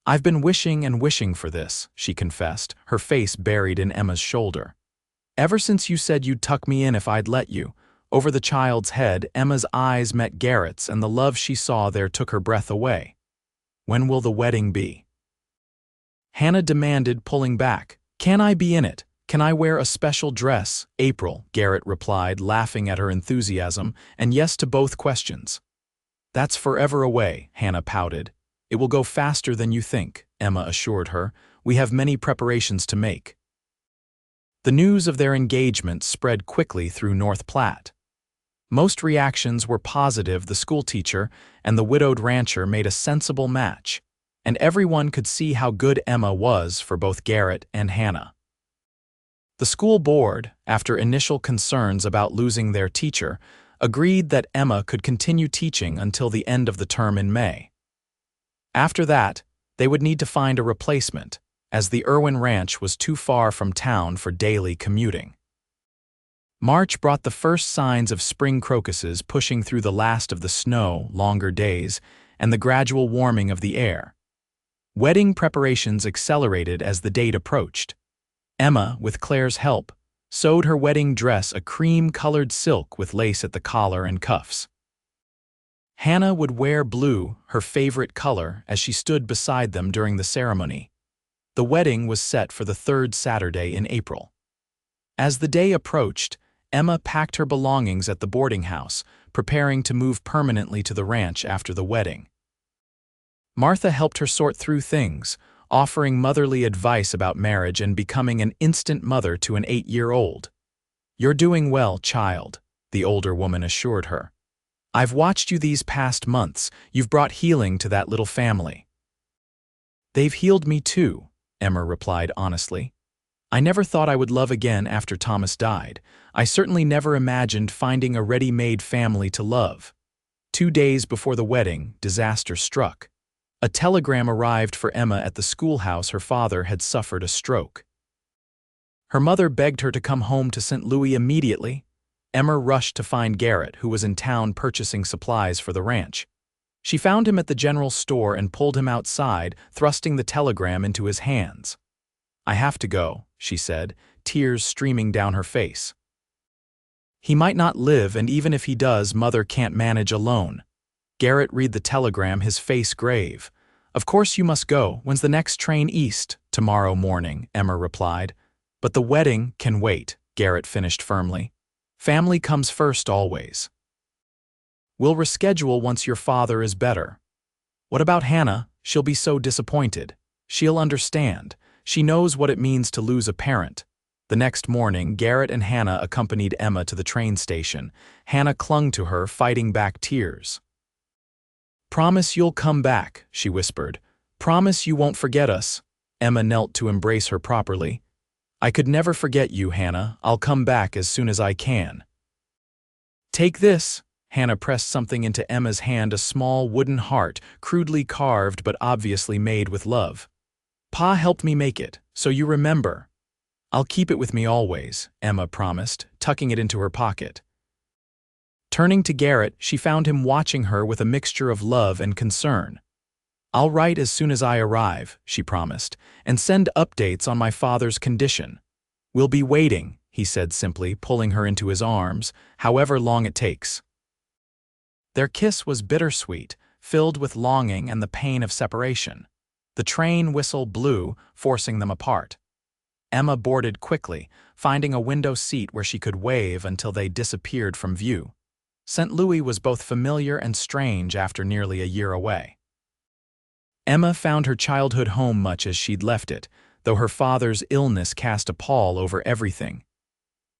"I've been wishing and wishing for this," she confessed, her face buried in Emma's shoulder. "Ever since you said you'd tuck me in if I'd let you." Over the child's head, Emma's eyes met Garrett's, and the love she saw there took her breath away. "When will the wedding be?" Hannah demanded, pulling back. "Can I be in it? Can I wear a special dress?" "April," Garrett replied, laughing at her enthusiasm, and yes to both questions. "That's forever away," Hannah pouted. "It will go faster than you think," Emma assured her. "We have many preparations to make." The news of their engagement spread quickly through North Platte. Most reactions were positive. The schoolteacher and the widowed rancher made a sensible match, and everyone could see how good Emma was for both Garrett and Hannah. The school board, after initial concerns about losing their teacher, agreed that Emma could continue teaching until the end of the term in May. After that, they would need to find a replacement, as the Irwin ranch was too far from town for daily commuting. March brought the first signs of spring crocuses pushing through the last of the snow, longer days, and the gradual warming of the air. Wedding preparations accelerated as the date approached. Emma, with Claire's help, sewed her wedding dress a cream-colored silk with lace at the collar and cuffs. Hannah would wear blue, her favorite color, as she stood beside them during the ceremony. The wedding was set for the third Saturday in April. As the day approached, Emma packed her belongings at the boarding house, preparing to move permanently to the ranch after the wedding. Martha helped her sort through things, offering motherly advice about marriage and becoming an instant mother to an 8-year-old. "You're doing well, child," the older woman assured her. "I've watched you these past months. You've brought healing to that little family." "They've healed me too," Emma replied honestly. "I never thought I would love again after Thomas died. I certainly never imagined finding a ready-made family to love." 2 days before the wedding, disaster struck. A telegram arrived for Emma at the schoolhouse her father had suffered a stroke. Her mother begged her to come home to St. Louis immediately. Emma rushed to find Garrett, who was in town purchasing supplies for the ranch. She found him at the general store and pulled him outside, thrusting the telegram into his hands. "I have to go," she said, tears streaming down her face. "He might not live, and even if he does, Mother can't manage alone." Garrett read the telegram, his face grave. "Of course you must go. When's the next train east?" "Tomorrow morning," Emma replied. "But the wedding can wait," Garrett finished firmly. "Family comes first always. We'll reschedule once your father is better." "What about Hannah? She'll be so disappointed." "She'll understand. She knows what it means to lose a parent." The next morning, Garrett and Hannah accompanied Emma to the train station. Hannah clung to her, fighting back tears. "Promise you'll come back," she whispered. "Promise you won't forget us." Emma knelt to embrace her properly. "I could never forget you, Hannah. I'll come back as soon as I can." "Take this." Hannah pressed something into Emma's hand, a small wooden heart, crudely carved but obviously made with love. "Pa helped me make it, so you remember." "I'll keep it with me always," Emma promised, tucking it into her pocket. Turning to Garrett, she found him watching her with a mixture of love and concern. "I'll write as soon as I arrive," she promised, "and send updates on my father's condition." "We'll be waiting," he said simply, pulling her into his arms, "however long it takes." Their kiss was bittersweet, filled with longing and the pain of separation. The train whistle blew, forcing them apart. Emma boarded quickly, finding a window seat where she could wave until they disappeared from view. St. Louis was both familiar and strange after nearly a year away. Emma found her childhood home much as she'd left it, though her father's illness cast a pall over everything.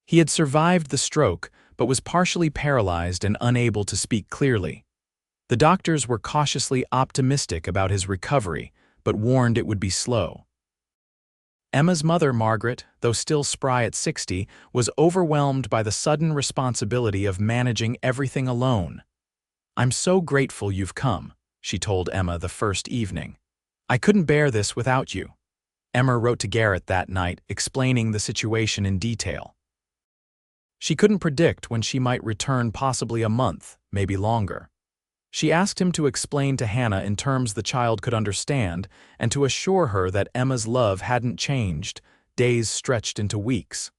He had survived the stroke, but was partially paralyzed and unable to speak clearly. The doctors were cautiously optimistic about his recovery, but warned it would be slow. Emma's mother, Margaret, though still spry at 60, was overwhelmed by the sudden responsibility of managing everything alone. "I'm so grateful you've come," she told Emma the first evening. "I couldn't bear this without you." Emma wrote to Garrett that night, explaining the situation in detail. She couldn't predict when she might return, possibly a month, maybe longer. She asked him to explain to Hannah in terms the child could understand and to assure her that Emma's love hadn't changed. Days stretched into weeks.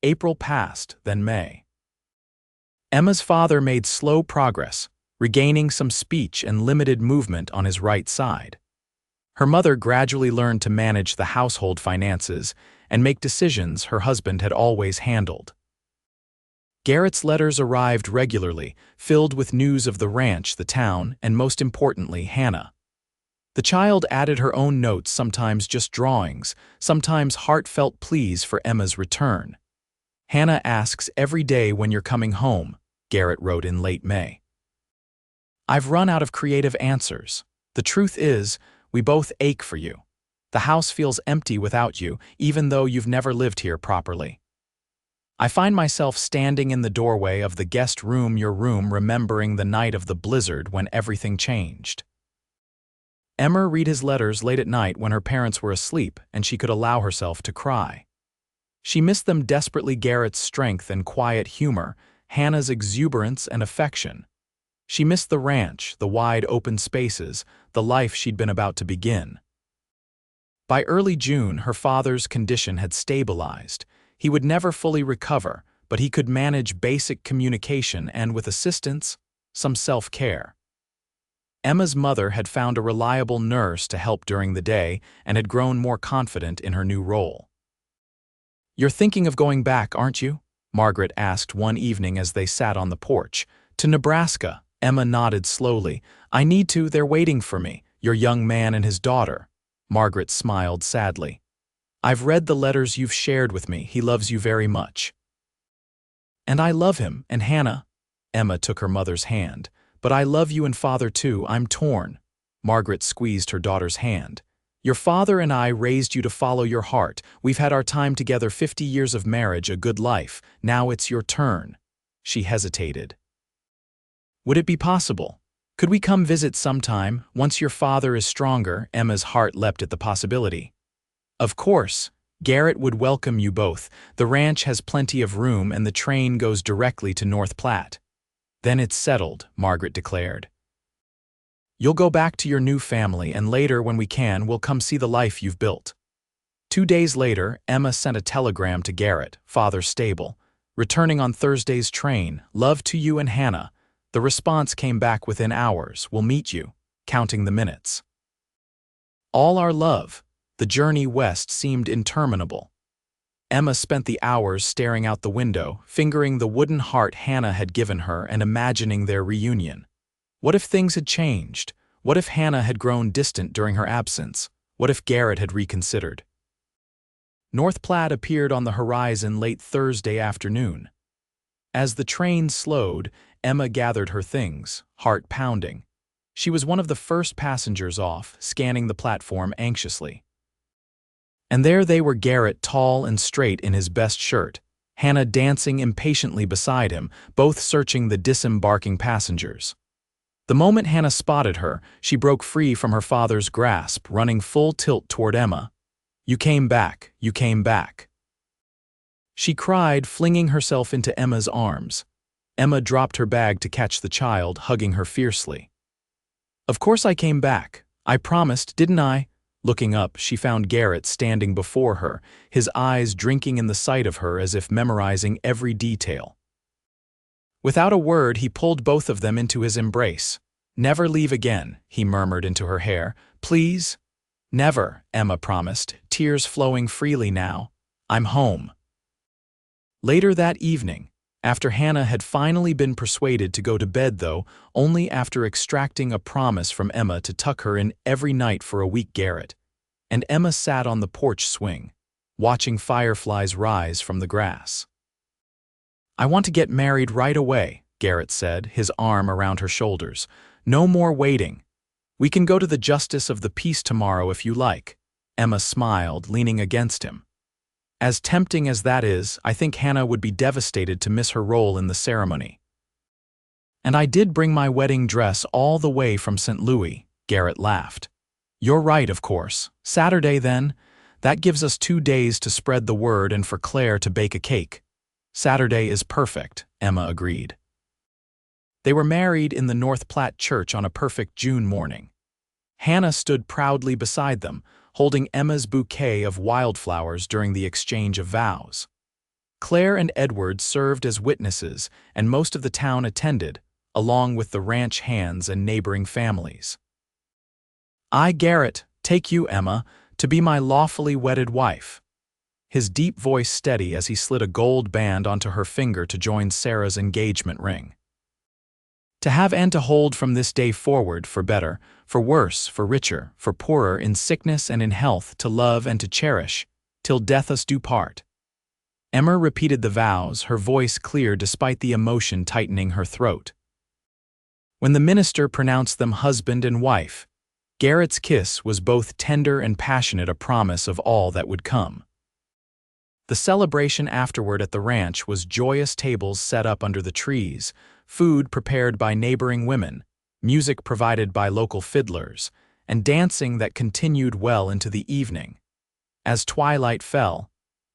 April passed, then May. Emma's father made slow progress, regaining some speech and limited movement on his right side. Her mother gradually learned to manage the household finances and make decisions her husband had always handled. Garrett's letters arrived regularly, filled with news of the ranch, the town, and most importantly, Hannah. The child added her own notes, sometimes just drawings, sometimes heartfelt pleas for Emma's return. "Hannah asks every day when you're coming home," Garrett wrote in late May. "I've run out of creative answers. The truth is, we both ache for you. The house feels empty without you, even though you've never lived here properly. I find myself standing in the doorway of the guest room, your room, remembering the night of the blizzard when everything changed." Emma read his letters late at night when her parents were asleep and she could allow herself to cry. She missed them desperately, Garrett's strength and quiet humor, Hannah's exuberance and affection. She missed the ranch, the wide open spaces, the life she'd been about to begin. By early June, her father's condition had stabilized. He would never fully recover, but he could manage basic communication and, with assistance, some self-care. Emma's mother had found a reliable nurse to help during the day and had grown more confident in her new role. "You're thinking of going back, aren't you?" Margaret asked one evening as they sat on the porch. "To Nebraska." Emma nodded slowly. "I need to, they're waiting for me, your young man and his daughter." Margaret smiled sadly. "I've read the letters you've shared with me. He loves you very much." "And I love him, and Hannah." Emma took her mother's hand. "But I love you and Father too. I'm torn." Margaret squeezed her daughter's hand. "Your father and I raised you to follow your heart. We've had our time together, 50 years of marriage, a good life. Now it's your turn." She hesitated. "Would it be possible? Could we come visit sometime, once your father is stronger?" Emma's heart leapt at the possibility. "Of course. Garrett would welcome you both. The ranch has plenty of room and the train goes directly to North Platte." "Then it's settled," Margaret declared. "You'll go back to your new family, and later, when we can, we'll come see the life you've built." 2 days later, Emma sent a telegram to Garrett, father stable. "Returning on Thursday's train. Love to you and Hannah." The response came back within hours. "Will meet you." Counting the minutes. All our love. The journey west seemed interminable. Emma spent the hours staring out the window, fingering the wooden heart Hannah had given her and imagining their reunion. What if things had changed? What if Hannah had grown distant during her absence? What if Garrett had reconsidered? North Platte appeared on the horizon late Thursday afternoon. As the train slowed, Emma gathered her things, heart pounding. She was one of the first passengers off, scanning the platform anxiously. And there they were, Garrett tall and straight in his best shirt, Hannah dancing impatiently beside him, both searching the disembarking passengers. The moment Hannah spotted her, she broke free from her father's grasp, running full tilt toward Emma. "You came back, you came back." She cried, flinging herself into Emma's arms. Emma dropped her bag to catch the child, hugging her fiercely. "Of course I came back. I promised, didn't I?" Looking up, she found Garrett standing before her, his eyes drinking in the sight of her as if memorizing every detail. Without a word, he pulled both of them into his embrace. "Never leave again," he murmured into her hair. "Please?" "Never," Emma promised, tears flowing freely now. "I'm home." Later that evening, after Hannah had finally been persuaded to go to bed, though, only after extracting a promise from Emma to tuck her in every night for a week, Garrett, and Emma sat on the porch swing, watching fireflies rise from the grass. "I want to get married right away," Garrett said, his arm around her shoulders. "No more waiting. We can go to the Justice of the Peace tomorrow if you like." Emma smiled, leaning against him. "As tempting as that is, I think Hannah would be devastated to miss her role in the ceremony." "And I did bring my wedding dress all the way from St. Louis," Garrett laughed. "You're right, of course. Saturday, then? That gives us 2 days to spread the word and for Claire to bake a cake." "Saturday is perfect," Emma agreed. They were married in the North Platte church on a perfect June morning. Hannah stood proudly beside them, holding Emma's bouquet of wildflowers during the exchange of vows. Claire and Edward served as witnesses, and most of the town attended, along with the ranch hands and neighboring families. "I, Garrett, take you, Emma, to be my lawfully wedded wife." His deep voice steady as he slid a gold band onto her finger to join Sarah's engagement ring. "To have and to hold from this day forward, for better, for worse, for richer, for poorer, in sickness and in health, to love and to cherish, till death us do part." Emma repeated the vows, her voice clear despite the emotion tightening her throat. When the minister pronounced them husband and wife, Garrett's kiss was both tender and passionate, a promise of all that would come. The celebration afterward at the ranch was joyous tables set up under the trees, food prepared by neighboring women, music provided by local fiddlers, and dancing that continued well into the evening. As twilight fell,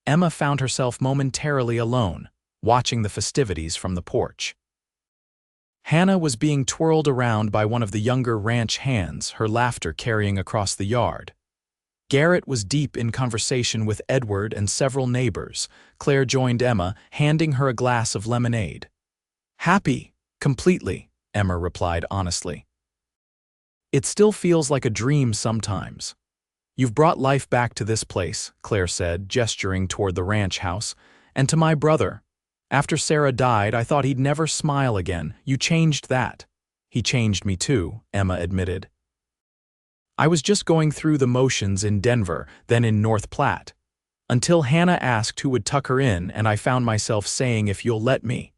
Emma found herself momentarily alone, watching the festivities from the porch. Hannah was being twirled around by one of the younger ranch hands, her laughter carrying across the yard. Garrett was deep in conversation with Edward and several neighbors. Claire joined Emma, handing her a glass of lemonade. "Happy, completely," Emma replied honestly. "It still feels like a dream sometimes." "You've brought life back to this place," Claire said, gesturing toward the ranch house, "and to my brother. After Sarah died, I thought he'd never smile again. You changed that." "He changed me too," Emma admitted. "I was just going through the motions in Denver, then in North Platte, until Hannah asked who would tuck her in, and I found myself saying, 'If you'll let me.'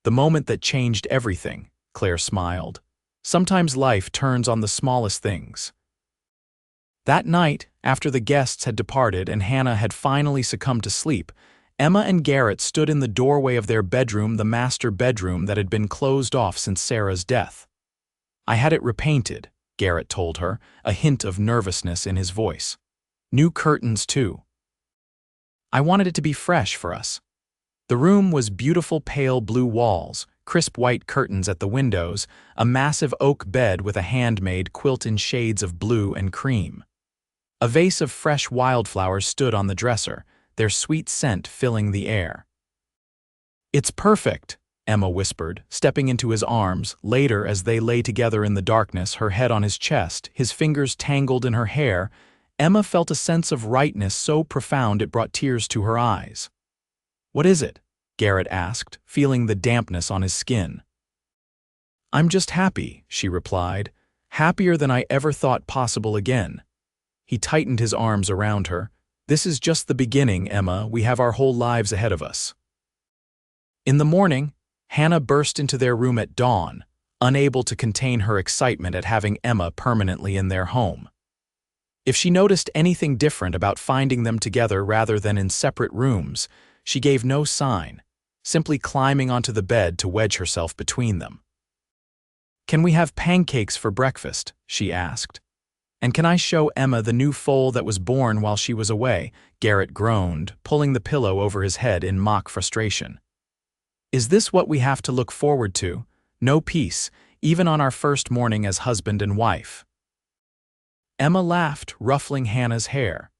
The moment that changed everything," Claire smiled. "Sometimes life turns on the smallest things." That night, after the guests had departed and Hannah had finally succumbed to sleep, Emma and Garrett stood in the doorway of their bedroom, the master bedroom that had been closed off since Sarah's death. "I had it repainted," Garrett told her, a hint of nervousness in his voice. "New curtains, too. I wanted it to be fresh for us." The room was beautiful pale blue walls, crisp white curtains at the windows, a massive oak bed with a handmade quilt in shades of blue and cream. A vase of fresh wildflowers stood on the dresser, their sweet scent filling the air. "It's perfect," Emma whispered, stepping into his arms. Later, as they lay together in the darkness, her head on his chest, his fingers tangled in her hair, Emma felt a sense of rightness so profound it brought tears to her eyes. "What is it?" Garrett asked, feeling the dampness on his skin. "I'm just happy," she replied, "happier than I ever thought possible again." He tightened his arms around her. "This is just the beginning, Emma. We have our whole lives ahead of us." In the morning, Hannah burst into their room at dawn, unable to contain her excitement at having Emma permanently in their home. If she noticed anything different about finding them together rather than in separate rooms, she gave no sign, simply climbing onto the bed to wedge herself between them. "Can we have pancakes for breakfast?" she asked. "And can I show Emma the new foal that was born while she was away?" Garrett groaned, pulling the pillow over his head in mock frustration. "Is this what we have to look forward to? No peace, even on our first morning as husband and wife." Emma laughed, ruffling Hannah's hair.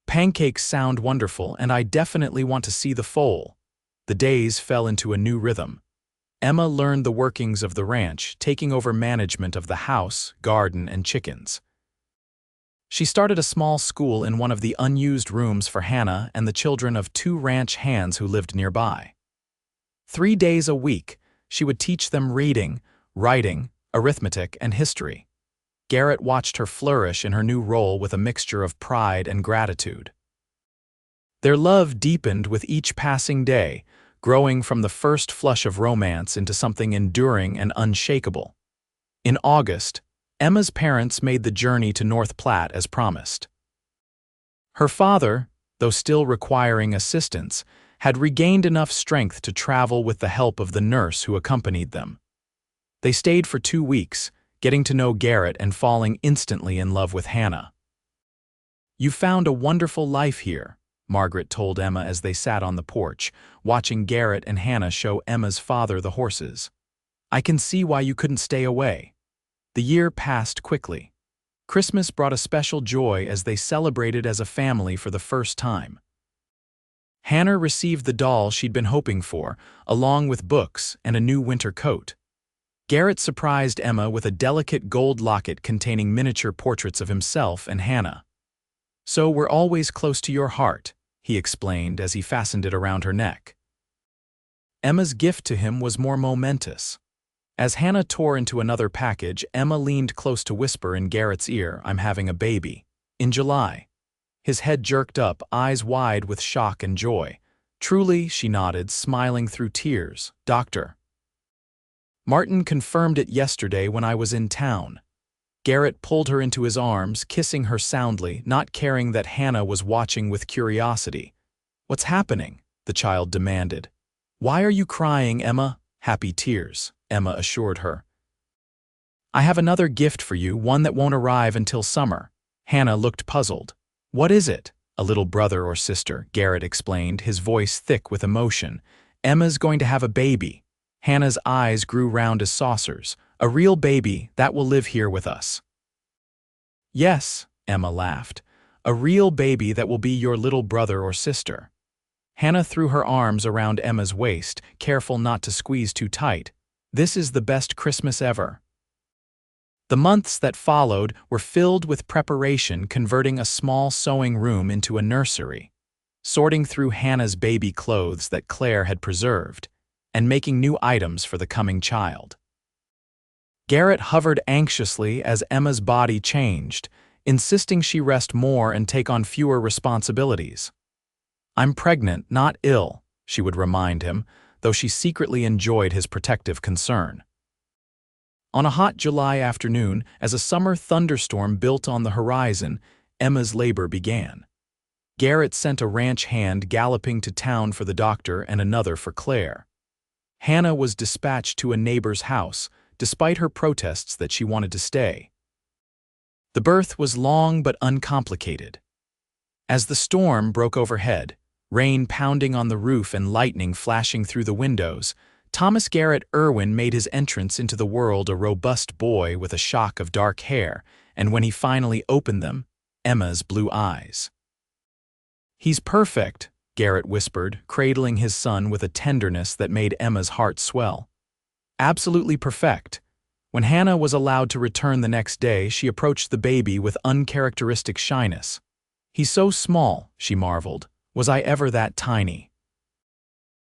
"Pancakes sound wonderful, and I definitely want to see the foal." The days fell into a new rhythm. Emma learned the workings of the ranch, taking over management of the house, garden, and chickens. She started a small school in one of the unused rooms for Hannah and the children of 2 ranch hands who lived nearby. 3 days a week, she would teach them reading, writing, arithmetic, and history. Garrett watched her flourish in her new role with a mixture of pride and gratitude. Their love deepened with each passing day, growing from the first flush of romance into something enduring and unshakable. In August, Emma's parents made the journey to North Platte as promised. Her father, though still requiring assistance, had regained enough strength to travel with the help of the nurse who accompanied them. They stayed for 2 weeks, getting to know Garrett and falling instantly in love with Hannah. "You found a wonderful life here," Margaret told Emma as they sat on the porch, watching Garrett and Hannah show Emma's father the horses. "I can see why you couldn't stay away." The year passed quickly. Christmas brought a special joy as they celebrated as a family for the first time. Hannah received the doll she'd been hoping for, along with books and a new winter coat. Garrett surprised Emma with a delicate gold locket containing miniature portraits of himself and Hannah. "So we're always close to your heart," he explained as he fastened it around her neck. Emma's gift to him was more momentous. As Hannah tore into another package, Emma leaned close to whisper in Garrett's ear, "I'm having a baby. In July." His head jerked up, eyes wide with shock and joy. "Truly," she nodded, smiling through tears. "Doctor Martin confirmed it yesterday when I was in town." Garrett pulled her into his arms, kissing her soundly, not caring that Hannah was watching with curiosity. "What's happening?" the child demanded. "Why are you crying, Emma?" "Happy tears," Emma assured her. "I have another gift for you, one that won't arrive until summer." Hannah looked puzzled. "What is it?" "A little brother or sister," Garrett explained, his voice thick with emotion. "Emma's going to have a baby." Hannah's eyes grew round as saucers. A real baby that will live here with us. Yes, Emma laughed. A real baby that will be your little brother or sister. Hannah threw her arms around Emma's waist, careful not to squeeze too tight. This is the best Christmas ever. The months that followed were filled with preparation, converting a small sewing room into a nursery, sorting through Hannah's baby clothes that Claire had preserved, and making new items for the coming child. Garrett hovered anxiously as Emma's body changed, insisting she rest more and take on fewer responsibilities. "I'm pregnant, not ill," she would remind him, though she secretly enjoyed his protective concern. On a hot July afternoon, as a summer thunderstorm built on the horizon, Emma's labor began. Garrett sent a ranch hand galloping to town for the doctor and another for Claire. Hannah was dispatched to a neighbor's house, despite her protests that she wanted to stay. The birth was long but uncomplicated. As the storm broke overhead, rain pounding on the roof and lightning flashing through the windows, Thomas Garrett Irwin made his entrance into the world, a robust boy with a shock of dark hair, and when he finally opened them, Emma's blue eyes. "He's perfect," Garrett whispered, cradling his son with a tenderness that made Emma's heart swell. "Absolutely perfect." When Hannah was allowed to return the next day, she approached the baby with uncharacteristic shyness. "He's so small," she marveled. "Was I ever that tiny?"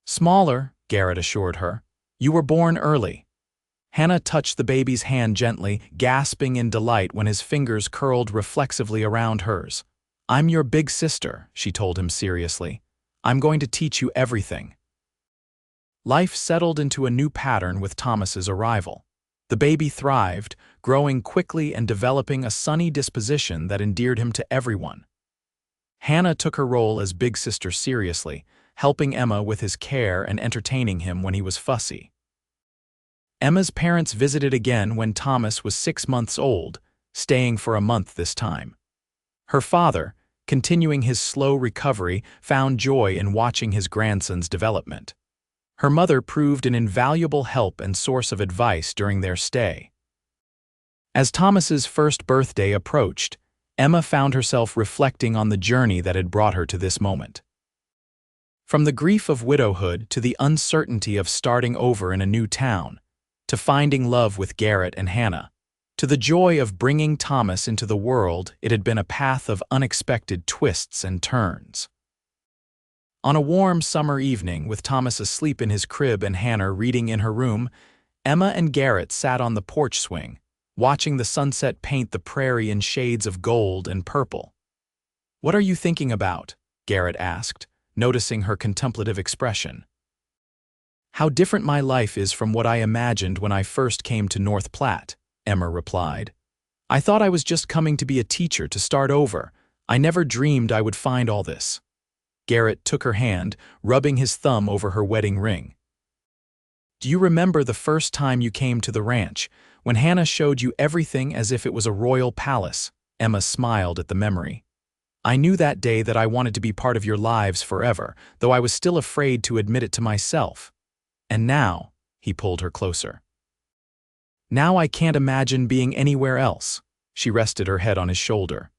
"Smaller," Garrett assured her. "You were born early." Hannah touched the baby's hand gently, gasping in delight when his fingers curled reflexively around hers. "I'm your big sister," she told him seriously. "I'm going to teach you everything." Life settled into a new pattern with Thomas's arrival. The baby thrived, growing quickly and developing a sunny disposition that endeared him to everyone. Hannah took her role as big sister seriously, helping Emma with his care and entertaining him when he was fussy. Emma's parents visited again when Thomas was 6 months old, staying for a month this time. Her father, continuing his slow recovery, found joy in watching his grandson's development. Her mother proved an invaluable help and source of advice during their stay. As Thomas's first birthday approached, Emma found herself reflecting on the journey that had brought her to this moment. From the grief of widowhood to the uncertainty of starting over in a new town, to finding love with Garrett and Hannah, to the joy of bringing Thomas into the world, it had been a path of unexpected twists and turns. On a warm summer evening, with Thomas asleep in his crib and Hannah reading in her room, Emma and Garrett sat on the porch swing, watching the sunset paint the prairie in shades of gold and purple. "What are you thinking about?" Garrett asked, noticing her contemplative expression. "How different my life is from what I imagined when I first came to North Platte," Emma replied. "I thought I was just coming to be a teacher to start over. I never dreamed I would find all this." Garrett took her hand, rubbing his thumb over her wedding ring. "Do you remember the first time you came to the ranch, when Hannah showed you everything as if it was a royal palace?" Emma smiled at the memory. "I knew that day that I wanted to be part of your lives forever, though I was still afraid to admit it to myself. And now," he pulled her closer. "Now I can't imagine being anywhere else." She rested her head on his shoulder.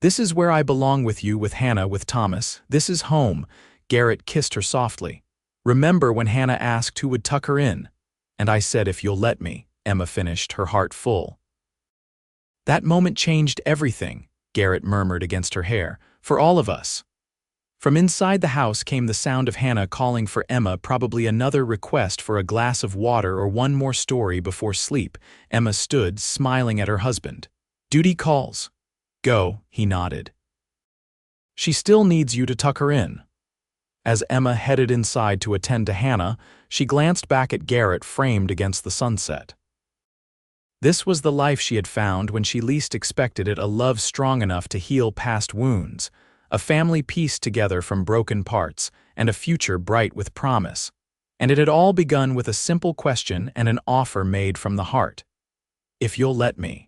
"This is where I belong with you, with Hannah, with Thomas. This is home." Garrett kissed her softly. "Remember when Hannah asked who would tuck her in? And I said, if you'll let me," Emma finished, her heart full. "That moment changed everything," Garrett murmured against her hair, "for all of us." From inside the house came the sound of Hannah calling for Emma, probably another request for a glass of water or one more story before sleep. Emma stood, smiling at her husband. "Duty calls." "Go," he nodded. "She still needs you to tuck her in." As Emma headed inside to attend to Hannah, she glanced back at Garrett framed against the sunset. This was the life she had found when she least expected it, a love strong enough to heal past wounds, a family pieced together from broken parts, and a future bright with promise. And it had all begun with a simple question and an offer made from the heart. "If you'll let me."